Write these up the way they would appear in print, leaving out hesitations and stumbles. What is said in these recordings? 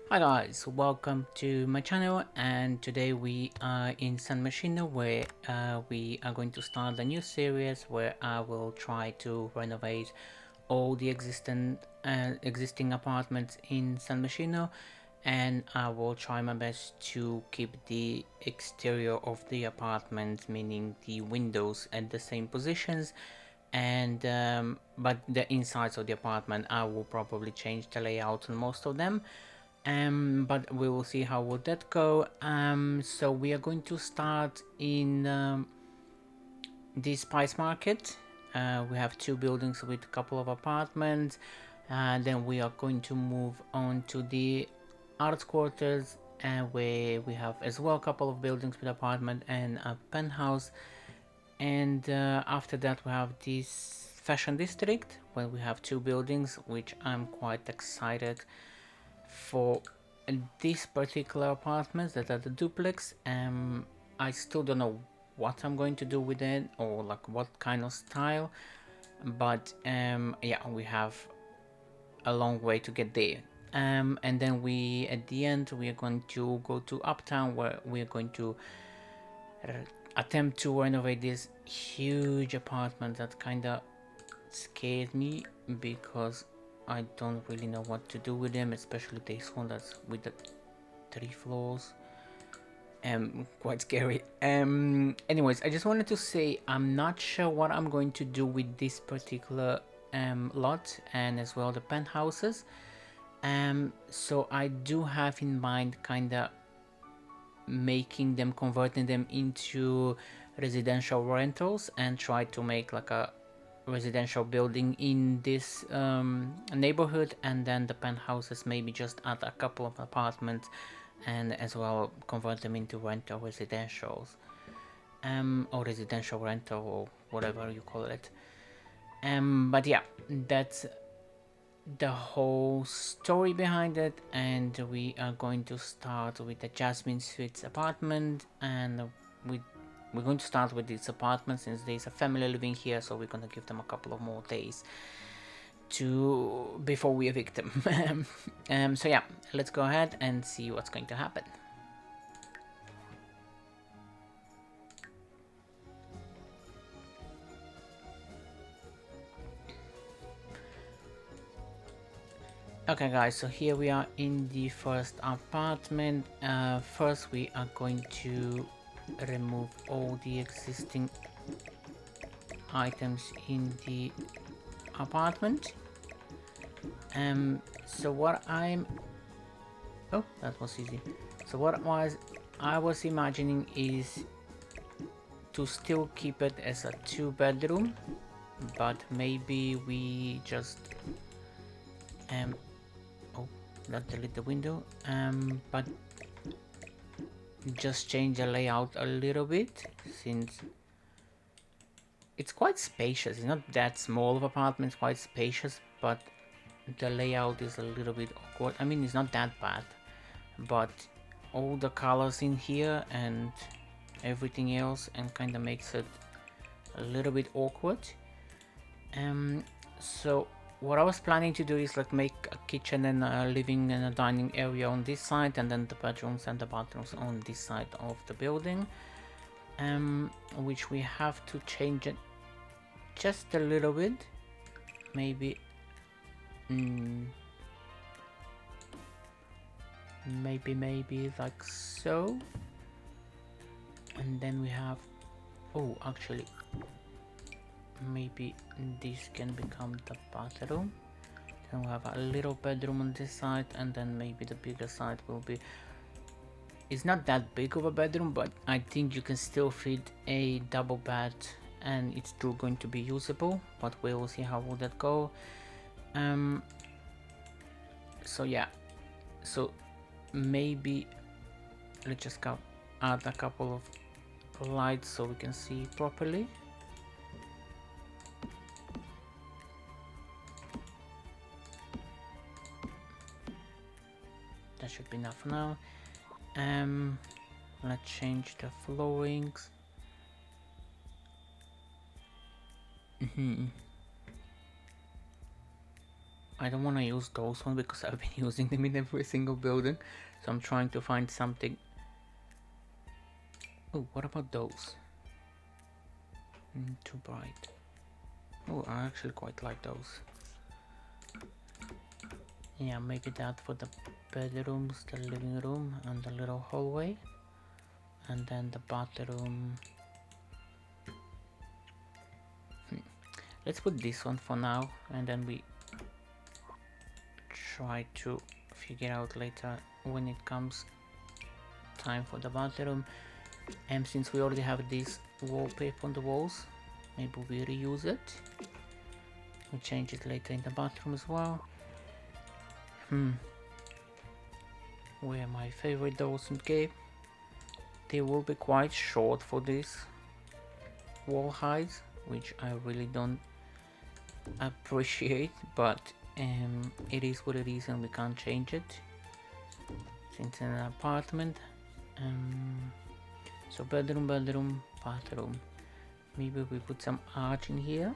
Hi guys, welcome to my channel, and today we are in San Machino where we are going to start a new series where I will try to renovate all the existing apartments in San Machino, and I will try my best to keep the exterior of the apartment, meaning the windows, at the same positions, and but the insides of the apartment I will probably change the layout on most of them. But we will see how would that go. So we are going to start in the Spice Market. We have two buildings with a couple of apartments. Then we are going to move on to the Arts Quarters, where we have as well a couple of buildings with apartment and a penthouse. And after that we have this Fashion District, where we have two buildings, which I'm quite excited for this particular apartment that are the duplex. I still don't know what I'm going to do with it, or like what kind of style, but yeah, we have a long way to get there. And then we at the end we are going to go to Uptown, where we are going to attempt to renovate this huge apartment that kind of scared me, because I don't really know what to do with them, especially this one that's with the 3 floors. Quite scary. Anyways, I just wanted to say I'm not sure what I'm going to do with this particular lot, and as well the penthouses. So I do have in mind kinda converting them into residential rentals, and try to make like a residential building in this neighborhood, and then the penthouses maybe just add a couple of apartments, and as well convert them into rental residentials, or residential rental, or whatever you call it. But yeah, that's the whole story behind it, and we are going to start with the Jasmine Suites apartment. And we're going to start with this apartment since there's a family living here, so we're gonna give them a couple of more days to before we evict them. So yeah, let's go ahead and see what's going to happen. Okay guys, so here we are in the first apartment. First we are going to remove all the existing items in the apartment. So what I'm... Oh, that was easy. So what I was imagining is to still keep it as a 2-bedroom, but maybe we just oh, not delete the window, but just change the layout a little bit, since it's quite spacious. It's not that small of apartment, it's quite spacious, but the layout is a little bit awkward. I mean, it's not that bad, but all the colors in here and everything else, and kind of makes it a little bit awkward. So what I was planning to do is like make a kitchen and a living and a dining area on this side, and then the bedrooms and the bathrooms on this side of the building, which we have to change it just a little bit, maybe maybe like so. And then we have, oh, actually maybe this can become the bathroom. Then we have a little bedroom on this side, and then maybe the bigger side will be... It's not that big of a bedroom, but I think you can still fit a double bed and it's still going to be usable, but we will see how will that go. So yeah, so maybe let's just add a couple of lights so we can see properly. That should be enough for now. Let's change the floorings. I don't want to use those ones because I've been using them in every single building, so I'm trying to find something. Oh, what about those? Too bright. Oh, I actually quite like those. Yeah, maybe that for the bedrooms, the living room, and the little hallway. And then the bathroom. Let's put this one for now, and then we try to figure out later when it comes time for the bathroom. And since we already have this wallpaper on the walls, maybe we reuse it. We'll change it later in the bathroom as well. Where my favorite doors in the game. They will be quite short for this wall heights, which I really don't appreciate, but it is what it is and we can't change it since it's an apartment. So bedroom, bathroom. Maybe we put some arch in here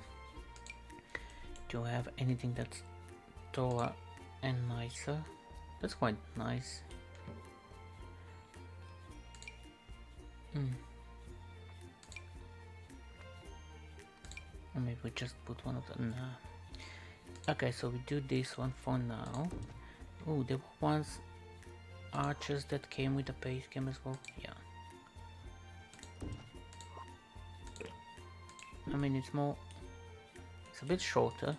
to have anything that's taller and nicer. That's quite nice. Or maybe we just put one of them. Nah. Okay, so we do this one for now. Oh, there were once arches that came with the base game as well. Yeah. I mean, it's a bit shorter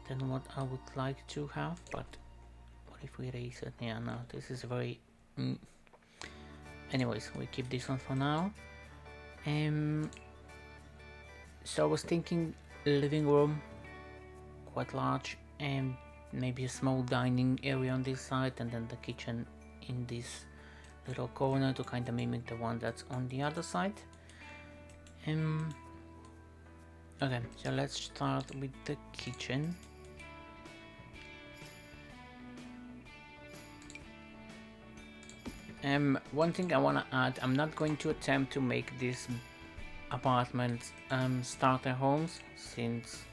than what I would like to have, but what if we raise it? Yeah, no, this is very... Anyways, we keep this one for now. So I was thinking living room, quite large, and maybe a small dining area on this side, and then the kitchen in this little corner to kind of mimic the one that's on the other side. Okay, so let's start with the kitchen. One thing I want to add, I'm not going to attempt to make this apartment starter homes, since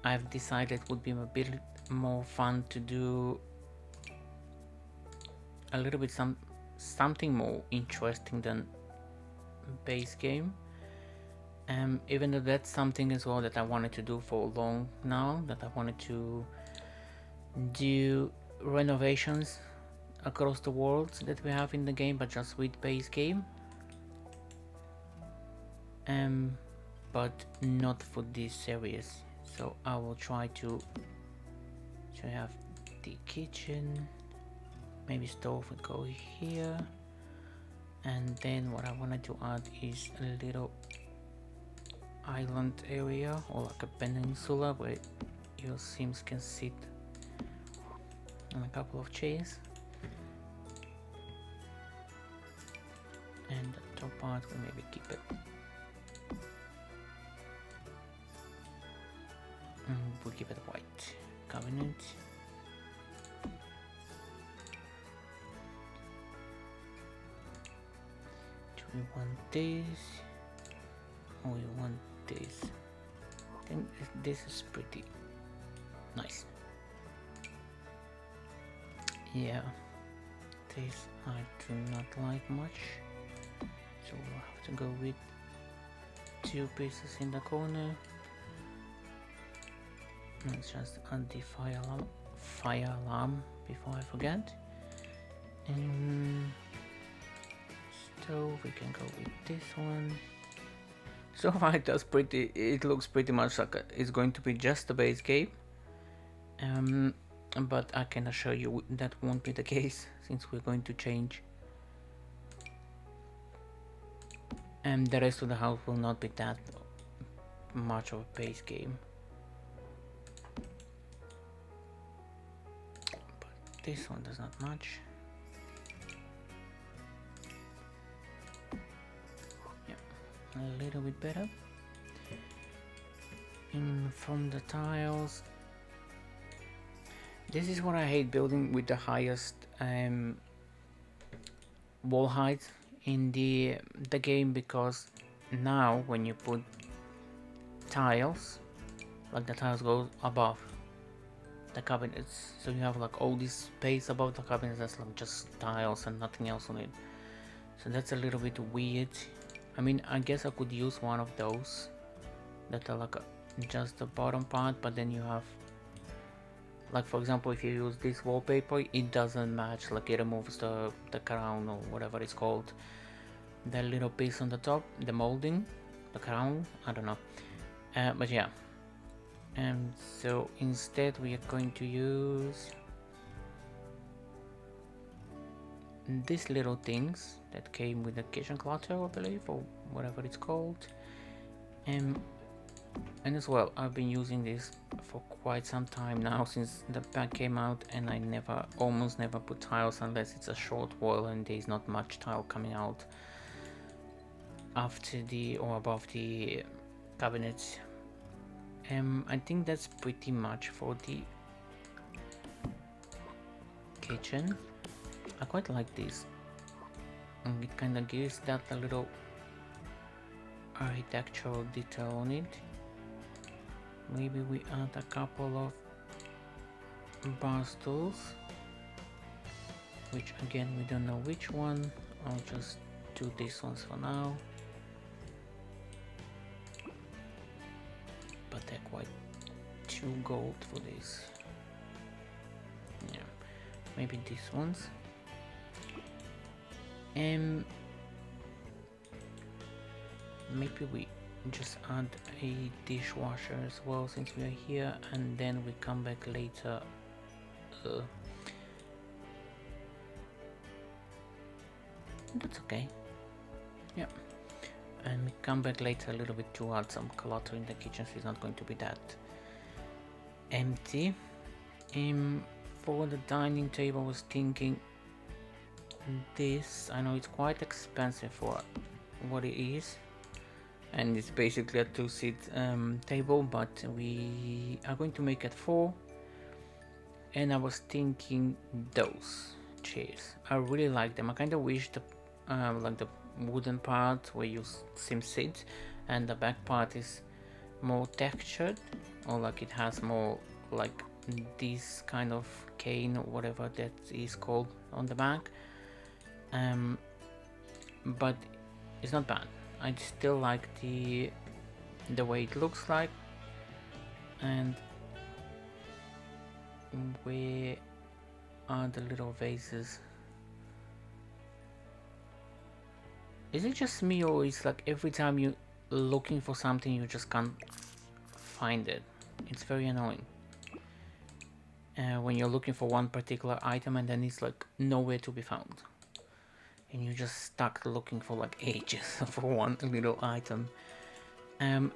I've decided it would be a bit more fun to do a little bit something more interesting than base game. Even though that's something as well that I wanted to do for long now, that I wanted to do renovations across the worlds that we have in the game, but just with base game. But not for this series. So I will try to have the kitchen, maybe stove would go here, and then what I wanted to add is a little island area, or like a peninsula where your sims can sit on a couple of chairs, and the top part will maybe keep it. We'll keep it white cabinet. Do we want this, or we want this? I think this is pretty nice. Yeah, this I do not like much, so we'll have to go with 2 pieces in the corner. Let's just add the fire alarm before I forget. And stove, we can go with this one. So far it looks pretty much like it's going to be just a base game. But I can assure you that won't be the case, since we're going to change. And the rest of the house will not be that much of a base game. This one does not match. Yeah, a little bit better. And from the tiles, this is what I hate building with the highest wall height in the game, because now when you put tiles, like the tiles go above the cabinets, so you have like all this space above the cabinets that's like just tiles and nothing else on it. So that's a little bit weird. I mean, I guess I could use one of those that are like just the bottom part, but then you have, like for example, if you use this wallpaper, it doesn't match, like it removes the crown or whatever it's called, the little piece on the top, the molding, the crown, I don't know. But yeah, and so instead we are going to use these little things that came with the kitchen clutter, I believe, or whatever it's called. And as well, I've been using this for quite some time now, since the pack came out, and I almost never put tiles unless it's a short wall and there's not much tile coming out after the or above the cabinets. I think that's pretty much for the kitchen. I quite like this, and it kind of gives that a little architectural detail on it. Maybe we add a couple of bar stools, which again we don't know which one. I'll just do these ones for now, but they're quite too gold for this. Yeah, maybe these ones. And maybe we just add a dishwasher as well, since we are here, and then we come back later. That's okay. Yeah, and we come back later a little bit to add some clutter in the kitchen, so it's not going to be that empty. For the dining table, I was thinking this. I know it's quite expensive for what it is, and it's basically a 2-seat table, but we are going to make it 4. And I was thinking those chairs, I really like them. I kind of wish the like the wooden part where you sit and the back part is more textured, or like it has more like this kind of cane or whatever that is called on the back. But it's not bad. I still like the way it looks like. And where are the little vases? Is it just me, or is like every time you looking for something you just can't find it? It's very annoying when you're looking for one particular item and then it's like nowhere to be found, and you're just stuck looking for like ages for one little item.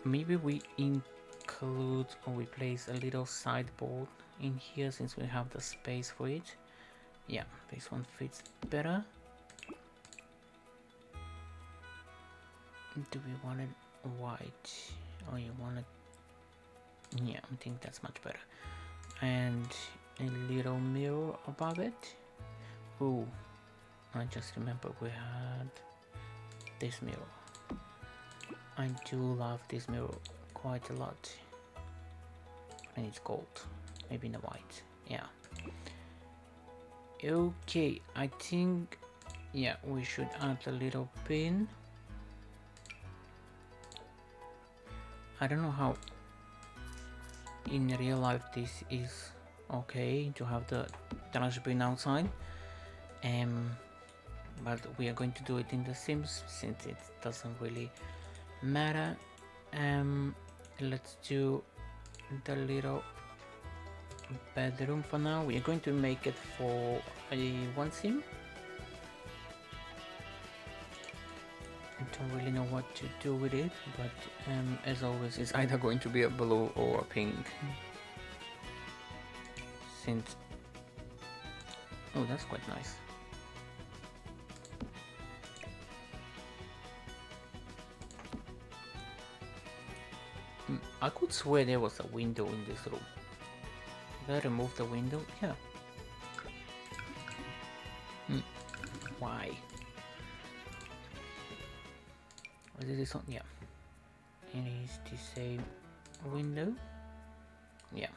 Maybe we include, or we place a little sideboard in here, since we have the space for it. Yeah, this one fits better. Do we want it white? Oh, you want it? Yeah, I think that's much better. And a little mirror above it. Ooh, I just remember we had this mirror. I do love this mirror quite a lot. And it's gold, maybe in the white. Yeah. Okay, I think, yeah, we should add a little pin. I don't know how in real life this is okay to have the trash bin outside, but we are going to do it in The Sims since it doesn't really matter. Let's do the little bedroom for now. We are going to make it for a 1 sim. I don't really know what to do with it, but as always, it's either going to be a blue or a pink. Since, oh, that's quite nice. I could swear there was a window in this room. Did I remove the window? Yeah. Why? Is this on? Yeah. It is the same window. Yeah.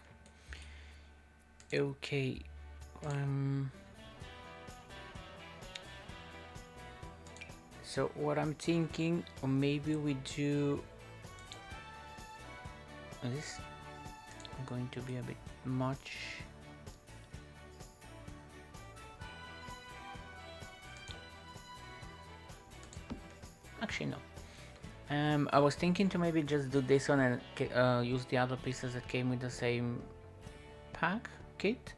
Okay. So what I'm thinking, or maybe we do this. Going to be a bit much. Actually, no. I was thinking to maybe just do this one and use the other pieces that came with the same pack kit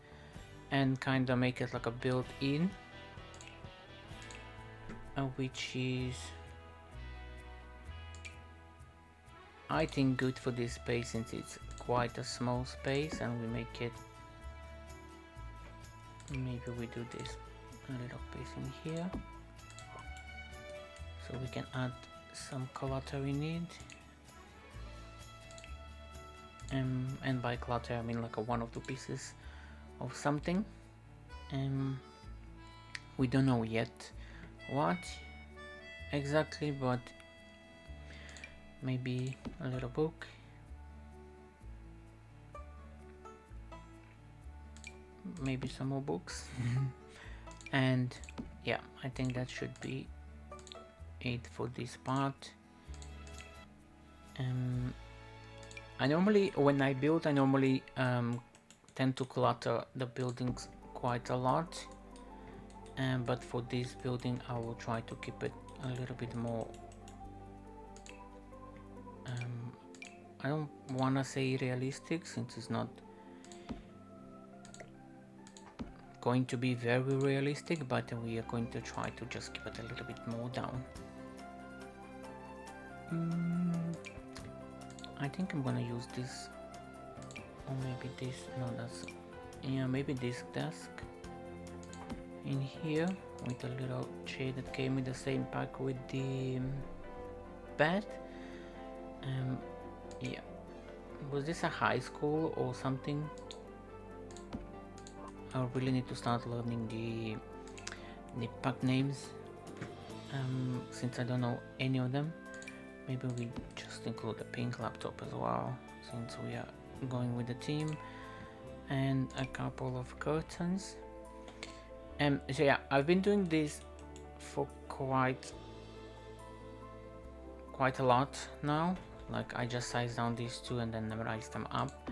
and kind of make it like a built-in, which is, I think, good for this space since it's quite a small space, and we make it, maybe we do this a little piece in here so we can add some clutter we need. And by clutter I mean like a one or two pieces of something. We don't know yet what exactly, but maybe a little book, maybe some more books. And yeah, I think that should be it for this part. I normally, when I build, I normally tend to clutter the buildings quite a lot, but for this building I will try to keep it a little bit more, I don't wanna say realistic since it's not going to be very realistic, but we are going to try to just keep it a little bit more down. I think I'm gonna use this, or maybe this, no, that's, yeah, maybe this desk in here with a little chair that came with the same pack with the bed. Yeah, was this a high school or something? I really need to start learning the pack names, since I don't know any of them. Maybe we just include a pink laptop as well, since we are going with the team, and a couple of curtains. So yeah, I've been doing this for quite a lot now. Like, I just sized down these two and then raised them up.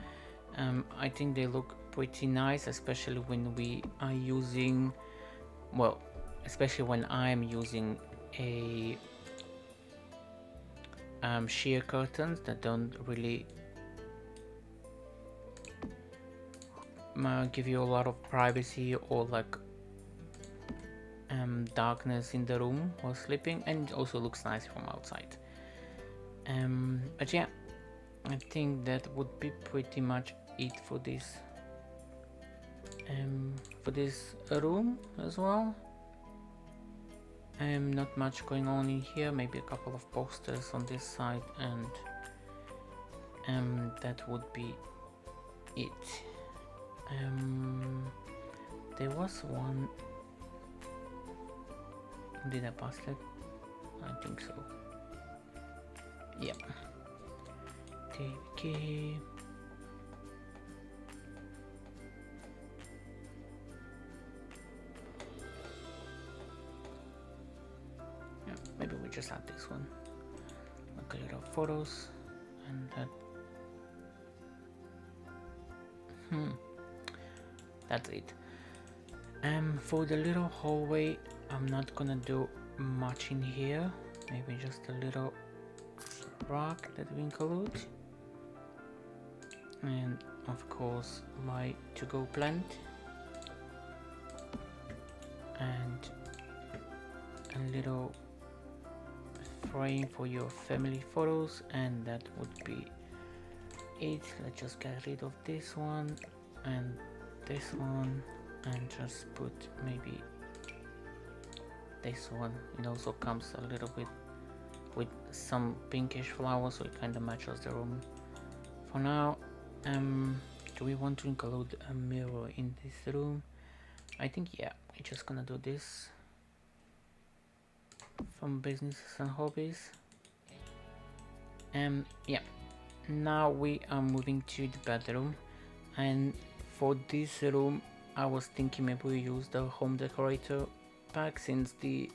I think they look pretty nice, especially when we are using, well, especially when I'm using a sheer curtains that don't really give you a lot of privacy or like darkness in the room while sleeping, and it also looks nice from outside. But yeah, I think that would be pretty much it for this room as well. Not much going on in here, maybe a couple of posters on this side, and that would be it. There was one, did I pass it? I think so. Yeah. Okay. Yeah, maybe we just add this one, like a little photos, and that. That's it. For the little hallway, I'm not gonna do much in here. Maybe just a little rock that we include, and of course my to-go plant, and a little frame for your family photos, and that would be it. Let's just get rid of this one and this one, and just put maybe this one. It also comes a little bit with some pinkish flowers, so it kind of matches the room. For now, do we want to include a mirror in this room? I think yeah, we're just gonna do this from businesses and hobbies. Yeah, now we are moving to the bedroom, and for this room I was thinking maybe we use the home decorator pack, since the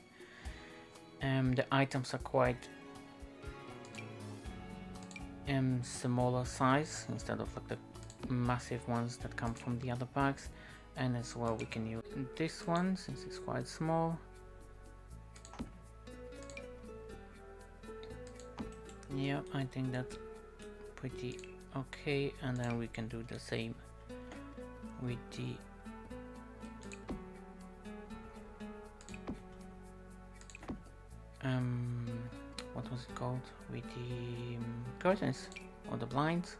items are quite smaller size instead of like the massive ones that come from the other packs. And as well we can use this one since it's quite small. Yeah, I think that's pretty okay. And then we can do the same with the what was it called, with the curtains or the blinds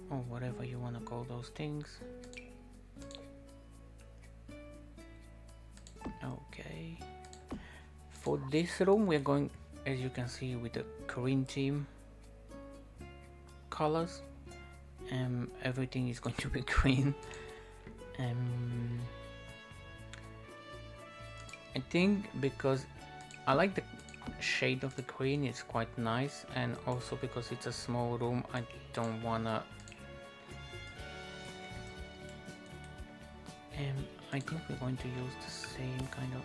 or whatever you want to call those things. Okay, for this room we're going, as you can see, with the green theme colors. Everything is going to be green. I think because I like the shade of the green, it's quite nice, and also because it's a small room I don't wanna I think we're going to use the same kind of,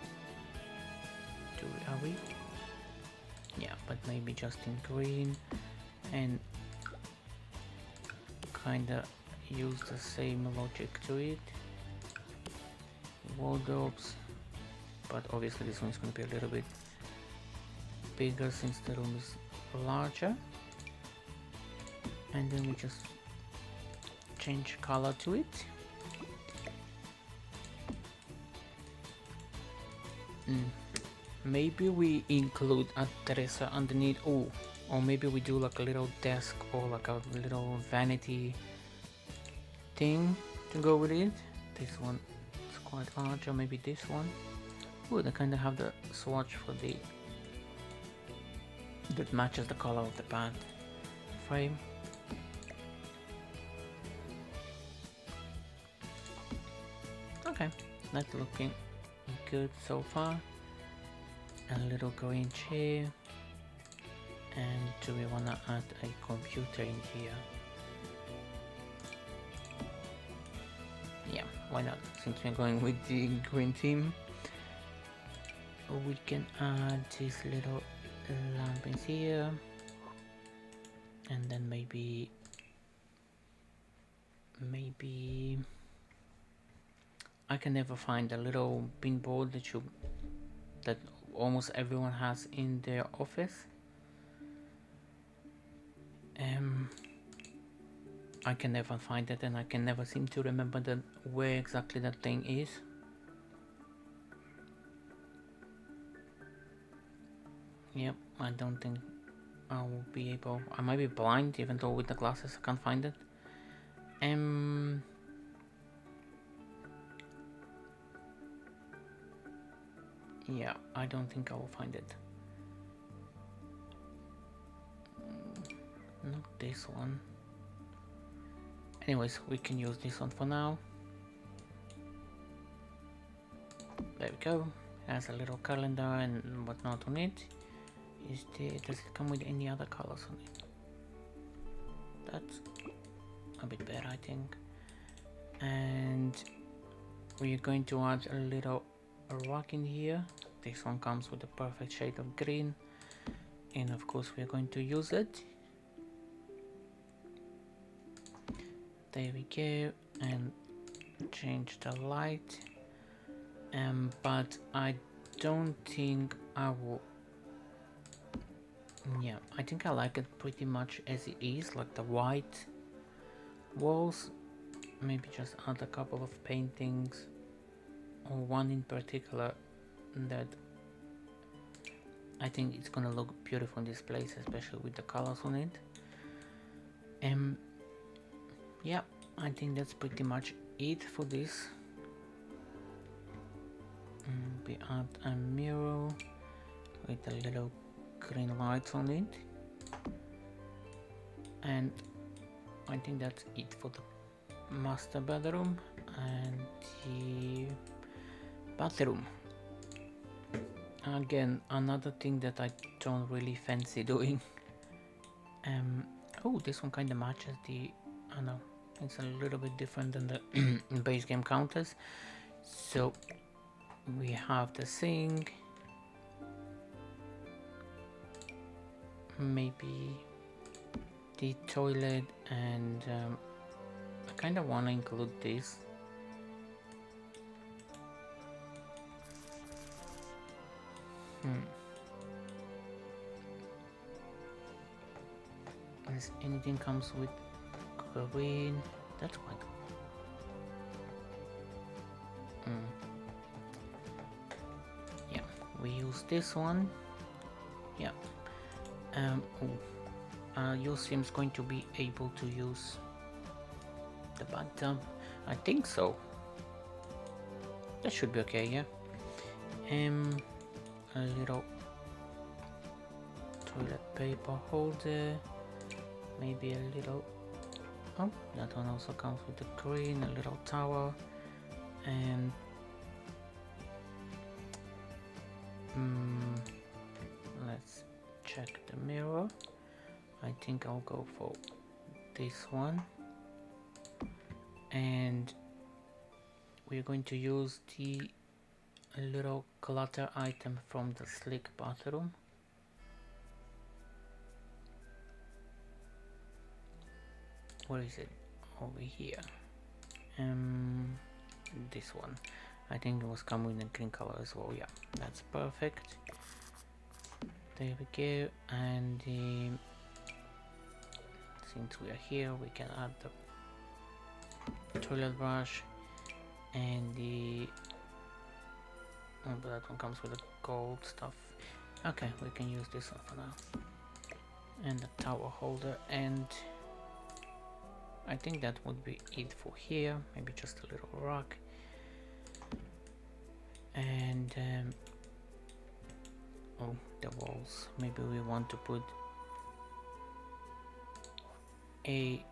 are we? Yeah, but maybe just in green, and kinda use the same logic to it. Wardrobes, but obviously this one is going to be a little bit bigger since the room is larger. And then we just change color to it. Maybe we include a dresser underneath. Oh, or maybe we do like a little desk or like a little vanity thing to go with it. This one is quite large, or maybe this one. Oh, they kind of have the swatch for the that matches the color of the pad frame. Okay, that's looking good so far. A little green chair. And do we want to add a computer in here? Yeah, why not? Since we're going with the green theme, we can add this little lamp in here, and then maybe I can never find a little pin board that almost everyone has in their office. I can never find it, and I can never seem to remember where exactly that thing is. Yep, I don't think I will be able. I might be blind, even though with the glasses I can't find it. Yeah, I don't think I will find it. Not this one. Anyways, we can use this one for now. There we go. It has a little calendar and whatnot on it. Does it come with any other colors on it? That's a bit better, I think. And we're going to add a little rack in here. This one comes with the perfect shade of green, and of course we're going to use it. There we go, and change the light. But I don't think I will. Yeah, I think I like it pretty much as it is, like the white walls. Maybe just add a couple of paintings, or one in particular that I think it's gonna look beautiful in this place, especially with the colors on it. Yeah, I think that's pretty much it for this. We add a mirror with a little green lights on it, and I think that's it for the master bedroom and the bathroom. Again, another thing that I don't really fancy doing. Oh, this one kind of matches the. Oh no, It's a little bit different than the base game counters. So we have the sink, maybe the toilet, and I kind of want to include this. As anything comes with green, that's quite cool. Yeah, we use this one. Yeah. Your sim's going to be able to use the bathtub. I think so. That should be okay, yeah. A little toilet paper holder. Maybe a little. Oh, that one also comes with the green. A little towel, and let's check the mirror. I think I'll go for this one, and we're going to use the little clutter item from the slick bathroom. Where is it? Over here. This one. I think it was coming in green color as well. Yeah, that's perfect. There we go. And since we are here, we can add the toilet brush and the. Oh, but that one comes with the gold stuff. Okay, we can use this one for now. And the towel holder, and I think that would be it for here. Maybe just a little rock. And oh, the walls. Maybe we want to put a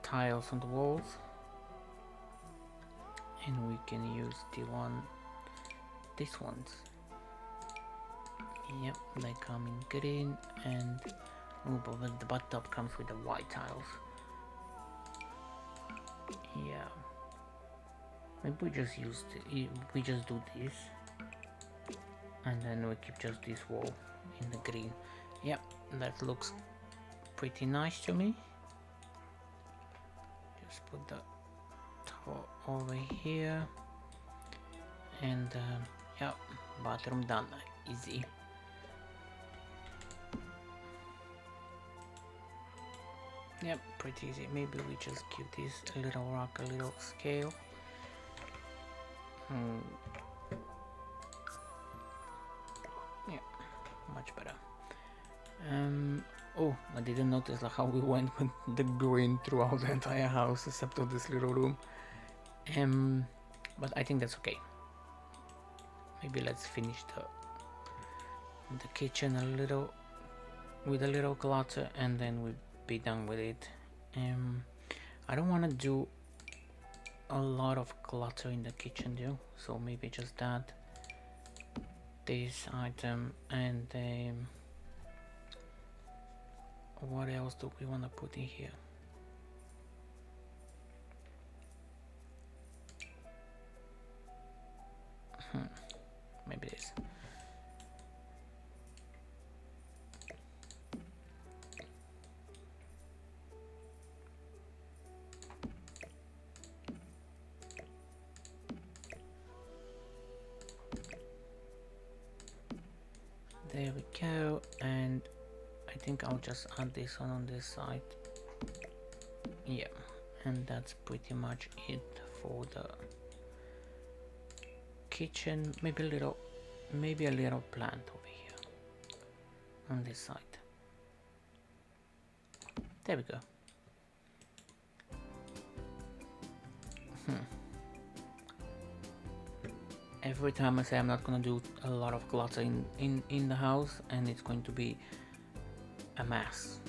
tiles on the walls, and we can use these ones. Yep, they come in green, and oh, but the bathtub comes with the white tiles. Yeah, maybe we just do this, and then we keep just this wall in the green. Yep, that looks pretty nice to me. Just put the towel over here, and yeah, bathroom done. Easy. Yep, pretty easy. Maybe we just give this a little rock, a little scale. Yeah, much better. Oh, I didn't notice how we went with the green throughout the entire house except for this little room. But I think that's okay. Maybe let's finish the kitchen with a little clutter, and then we'll be done with it. I don't want to do a lot of clutter in the kitchen though, so maybe just that, this item, and what else do we want to put in here? Maybe this. There we go, and I think I'll just add this one on this side. Yeah, and that's pretty much it for the kitchen. Maybe a little plant over here on this side. There we go. Every time I say I'm not gonna do a lot of clutter in the house, and it's going to be a mess.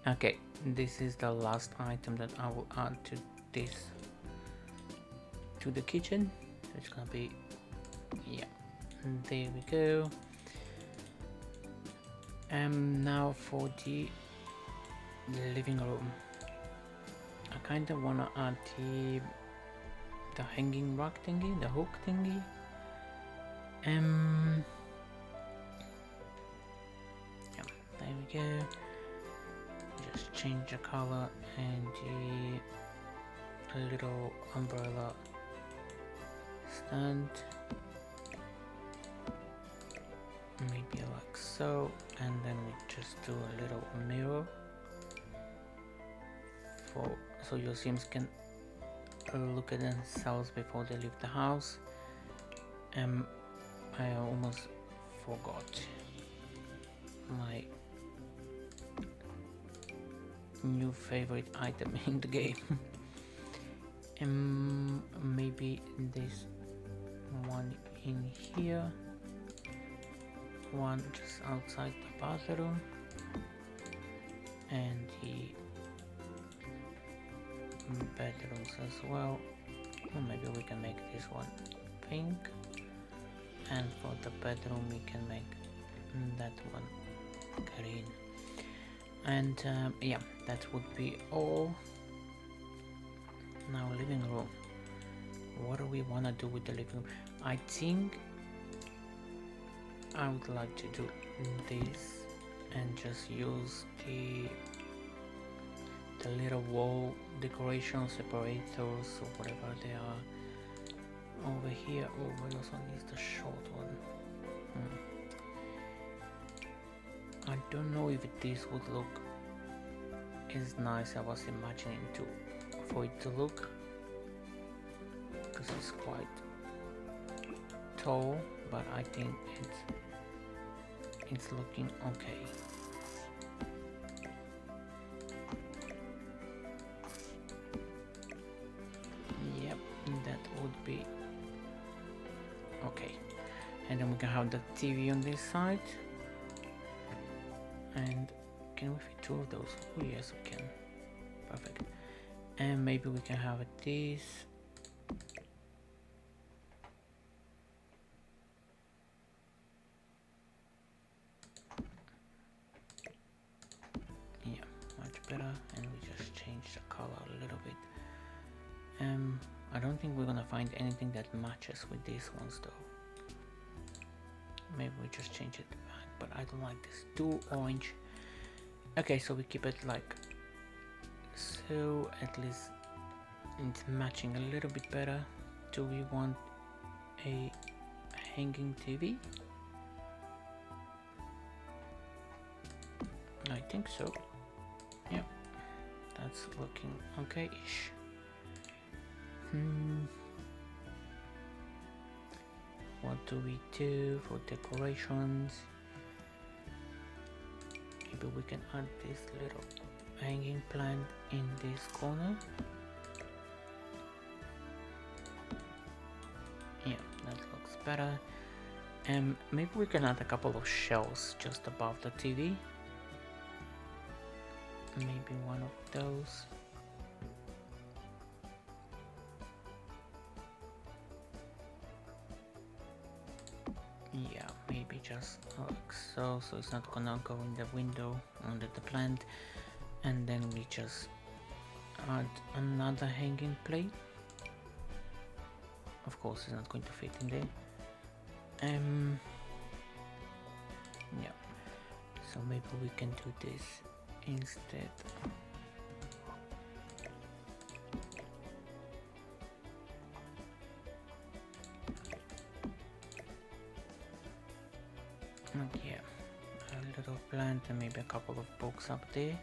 Okay, this is the last item that I will add to the kitchen. So it's gonna be, yeah, there we go. Now for the living room. kind of wanna add the hanging rack thingy, the hook thingy. Yeah, there we go. Just change the color and the little umbrella stand, maybe like so, and then we just do a little mirror so your Sims can look at themselves before they leave the house. I almost forgot my new favorite item in the game. Maybe this one in here, one just outside the bathroom, and the bedrooms as well. Or maybe we can make this one pink, and for the bedroom we can make that one green. And yeah, that would be all. Now living room, what do we want to do with the living room? I think I would like to do this and just use the little wall decoration separators or whatever they are over here. Oh, but this one is the short one. I don't know if this would look as nice as I was imagining for it to look, because it's quite tall, but I think it's looking okay. Yep, that would be okay. And then we can have the TV on this side. And can we fit two of those? Oh yes, we can. Perfect. And maybe we can have this. Yeah, much better. And we just change the color a little bit. I don't think we're gonna find anything that matches with these ones though. Maybe we just change it back, but I don't like this too orange. Okay, so we keep it like so, at least it's matching a little bit better. Do we want a hanging TV? I think so. Yep, that's looking okay-ish. What do we do for decorations? Maybe we can add this little hanging plant in this corner. Yeah, that looks better. And maybe we can add a couple of shelves just above the TV. Maybe one of those. Yeah, maybe just like so it's not gonna go in the window under the plant. And then we just add another hanging plate. Of course it's not going to fit in there. Yeah, so maybe we can do this instead. Yeah, a little plant and maybe a couple of books up there.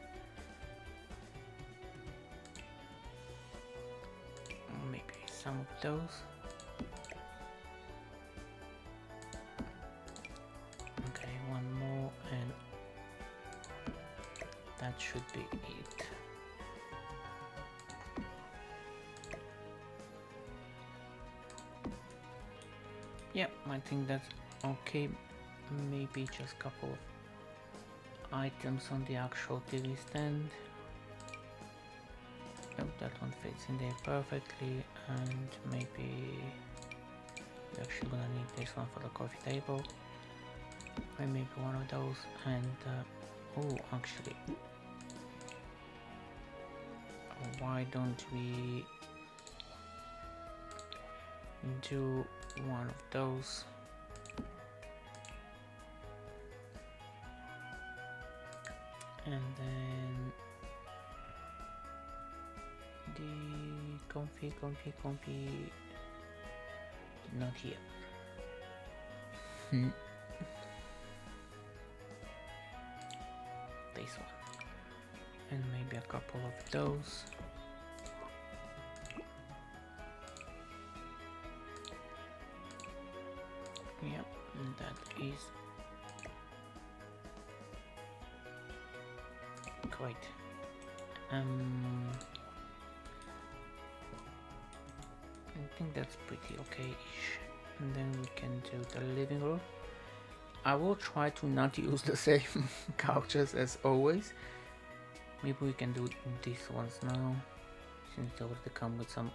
Maybe some of those. Okay, one more, and that should be it. Yep, I think that's okay. Maybe just a couple of items on the actual TV stand. Oh, that one fits in there perfectly, and maybe we're actually gonna need this one for the coffee table. And maybe one of those, and oh, actually, why don't we do one of those? And then the comfy, not here. This one. And maybe a couple of those. Yep, that is great. I think that's pretty okay-ish. And then we can do the living room. I will try to not use the same couches as always. Maybe we can do these ones now, since they already come with some.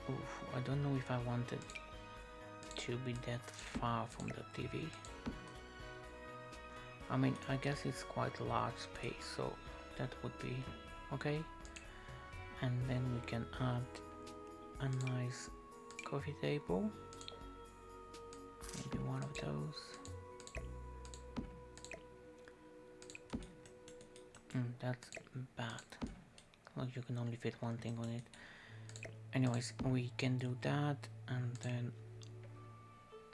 Oof, I don't know if I wanted to be that far from the TV. I mean, I guess it's quite a large space, so that would be okay. And then we can add a nice coffee table, maybe one of those. That's bad, like you can only fit one thing on it. Anyways, we can do that, and then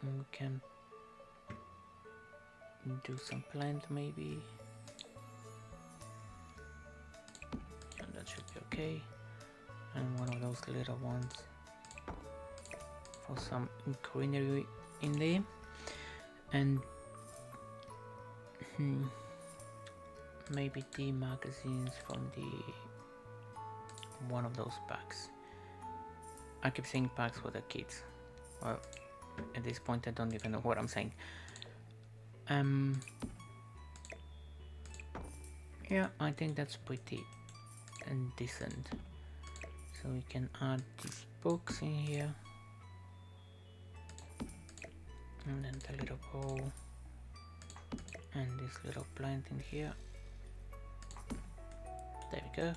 we can do some plant maybe, and that should be okay. And one of those little ones for some greenery in there. And maybe the magazines from the one of those packs. I keep saying packs for the kids. Well, at this point I don't even know what I'm saying. Yeah, I think that's pretty decent. So we can add these books in here, and then the little bowl, and this little plant in here. There we go.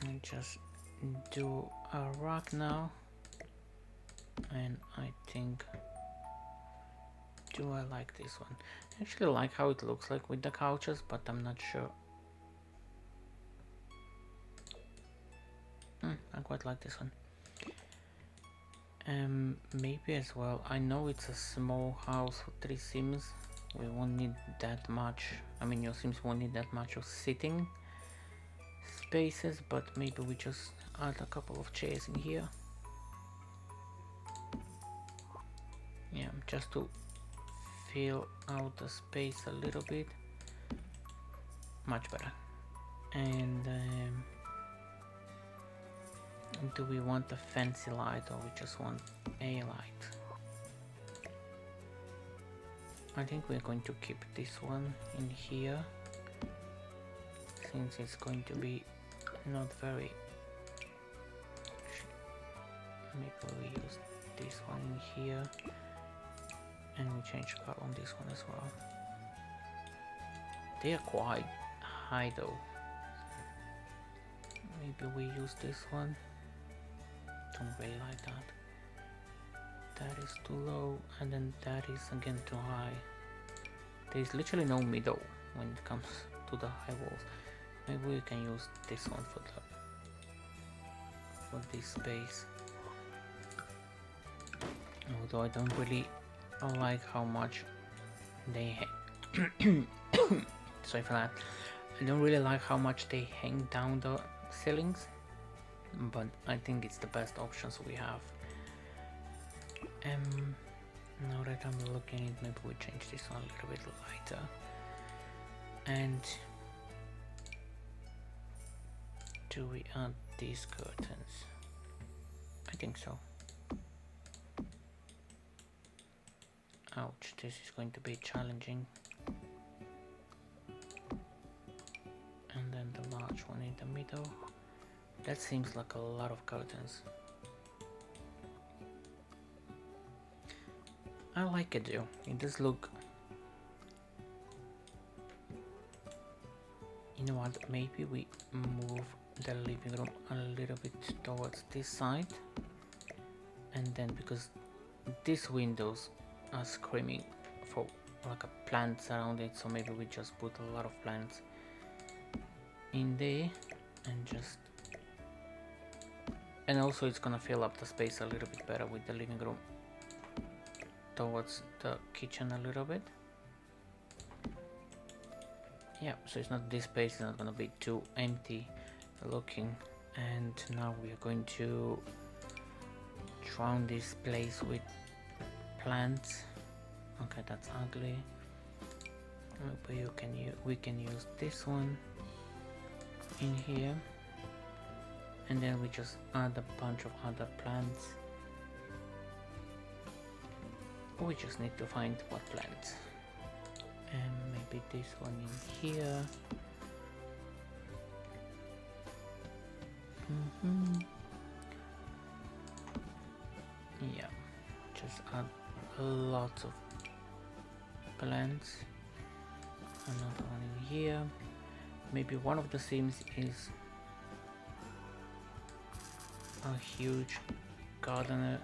And just do a rack now, and I think, do I like this one? I actually like how it looks like with the couches, but I'm not sure. I quite like this one. Maybe as well, I know it's a small house for 3 Sims. We won't need that much. I mean, your Sims won't need that much of sitting spaces, but maybe we just add a couple of chairs in here. Yeah, just to fill out the space a little bit. Much better. And do we want a fancy light, or we just want a light? I think we're going to keep this one in here, since it's going to be not very. Maybe we use this one in here, and we change color on this one as well. They are quite high though. Maybe we use this one. Don't really like that. That is too low, and then that is again too high. There is literally no middle when it comes to the high walls. Maybe we can use this one for this space. Although I don't really like how much they sorry for that. I don't really like how much they hang down the ceilings, but I think it's the best options we have. Now that I'm looking at it, maybe we change this one a little bit lighter. And do we add these curtains? I think so. Ouch, this is going to be challenging. And then the large one in the middle. That seems like a lot of curtains. I like it though. It does look You know what, maybe we move the living room a little bit towards this side, and then because these windows are screaming for like a plants around it, so maybe we just put a lot of plants in there and just, and also it's gonna fill up the space a little bit better with the living room towards the kitchen a little bit. Yeah, so it's not, this space is not gonna be too empty looking. And now we are going to surround this place with plants. Okay, that's ugly. But we can use this one in here, and then we just add a bunch of other plants. We just need to find what plants. And maybe this one in here. Yeah, just add lots of plants. Another one in here. Maybe one of the themes is a huge gardener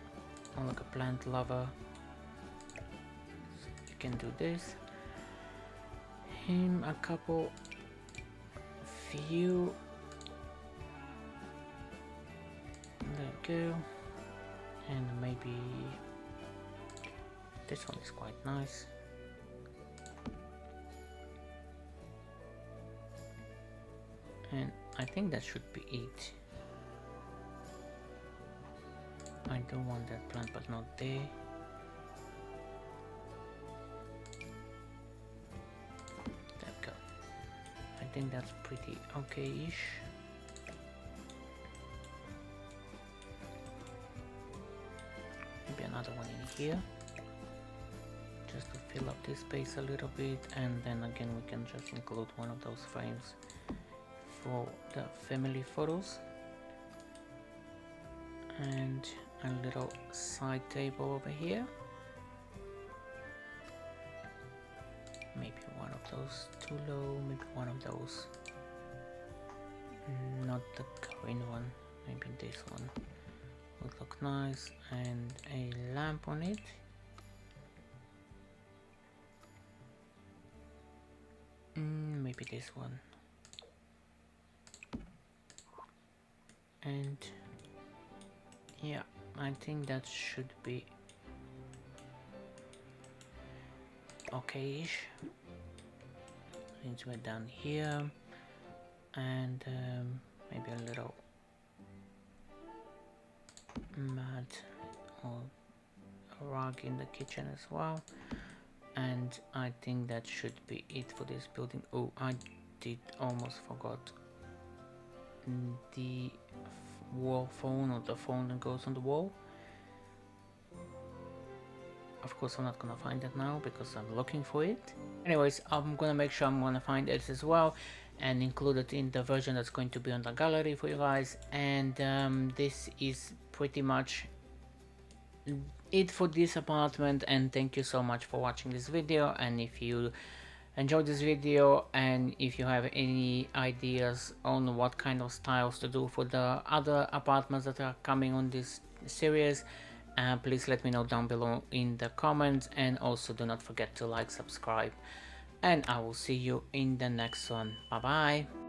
or like a plant lover. So you can do this. Him a couple, few. There we go. And maybe this one is quite nice. And I think that should be it. I don't want that plant, but not there. There we go. I think that's pretty okay-ish. Maybe another one in here, just to fill up this space a little bit, and then again we can just include one of those frames for the family photos, and a little side table over here. Maybe one of those too low, maybe one of those, not the green one, maybe this one would look nice, and a lamp on it. Maybe this one. And yeah, I think that should be okay-ish. Since we're down here, and maybe a little mat or a rug in the kitchen as well. And I think that should be it for this building. Oh, I did almost forgot the wall phone, or the phone that goes on the wall. Of course I'm not gonna find it now because I'm looking for it. Anyways, I'm gonna make sure I'm gonna find it as well and include it in the version that's going to be on the gallery for you guys. And this is pretty much it for this apartment, and thank you so much for watching this video. And if you enjoyed this video, and if you have any ideas on what kind of styles to do for the other apartments that are coming on this series, please let me know down below in the comments. And also do not forget to like, subscribe, and I will see you in the next one. Bye bye.